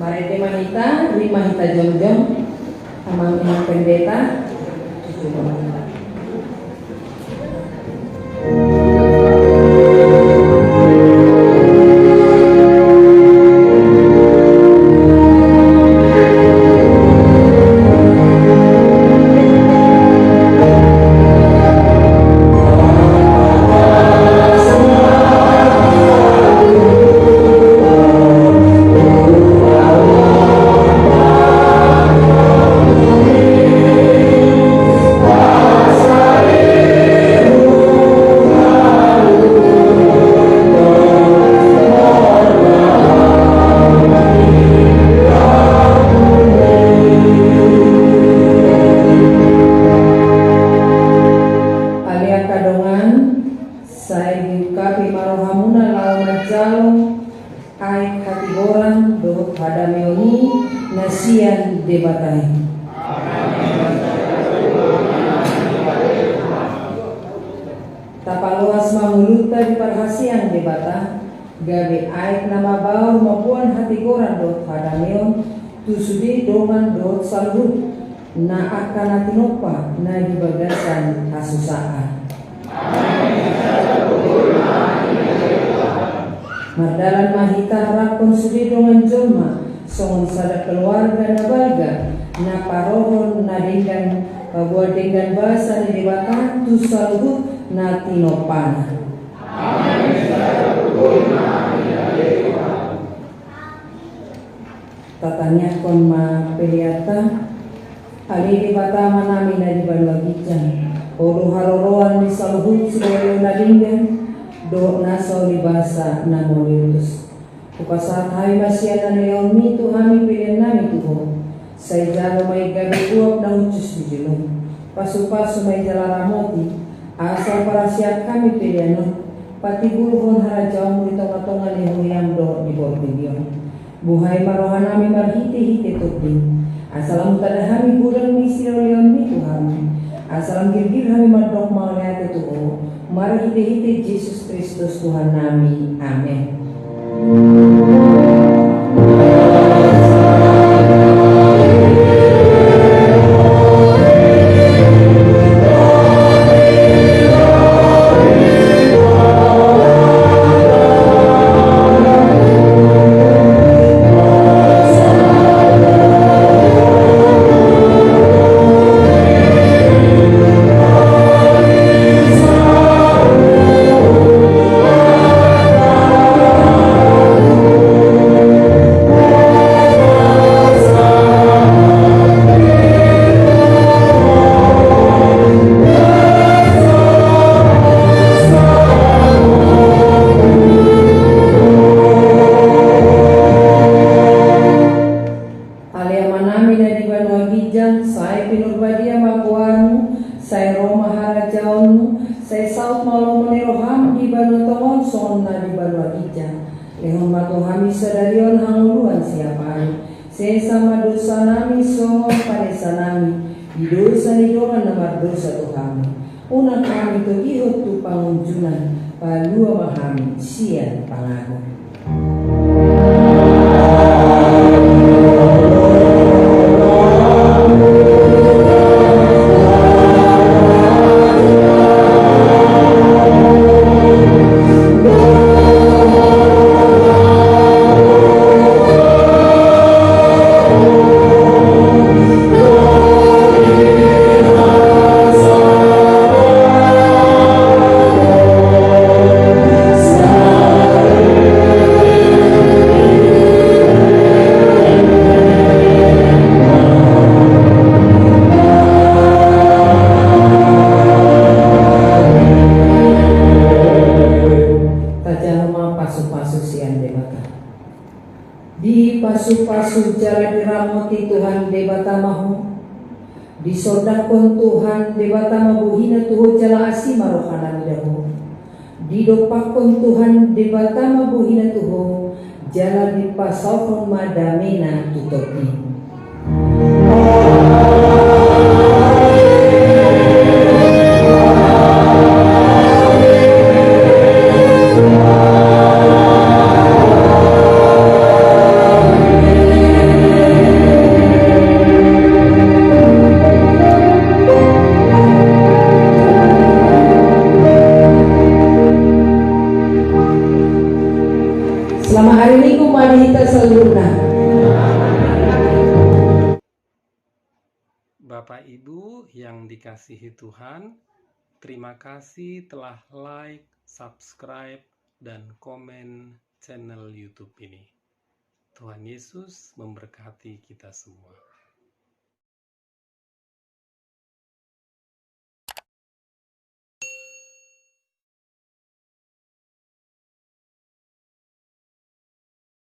Marete Manita, Lima Hita Jongjong, Amang Imam Pendeta, Cucu Pemerintah. Tapaluas manguluta di parhasian debata gabe aik nama baur maupun hati goran dot hadameon tusudi doman dot salut na akan atinopa na di bagasan kasusaan. Mardalan mahita harapon sudi dongan joma songon sada keluarga na balga na parohon na dengan buat dengan bahasa di debata tu salut na tinopana. Tatanya kon ma peliata hari di bata manami na di balwagijan oro haroroan di saluhut sibayo na dinggan do naso di basa na molius kupasat hai masya na neomi tu hami pilihan nami tuho say jalo may gabi uap na ucus di jilong pasu-pasu may jalaramoti asal para siap kami pilihan pati guluhon harajau mo itong-atongan ni huyang do di Bordigion buhay marohan nami marhiti-hiti tudin asalam tadahami gudang misi leon ni Tuhan asalam girgir kami madok mauliate tuho marhiti-hiti Yesus Kristus Tuhan nami amin. Una kami to ihot tu pangunjunan palua mahami sian pangago. Pasu-pasu jalan diramoti Tuhan debata mahu disodakon Tuhan debata mabuhina tuho jala asima rohana dahu didopakon Tuhan debata mabuhina tuho jala dipasahon madamena tutopi. Selamat hari Minggu Madhita seluruhnya. Bapak Ibu yang dikasihi Tuhan, terima kasih telah like, subscribe, dan komen channel YouTube ini. Tuhan Yesus memberkati kita semua.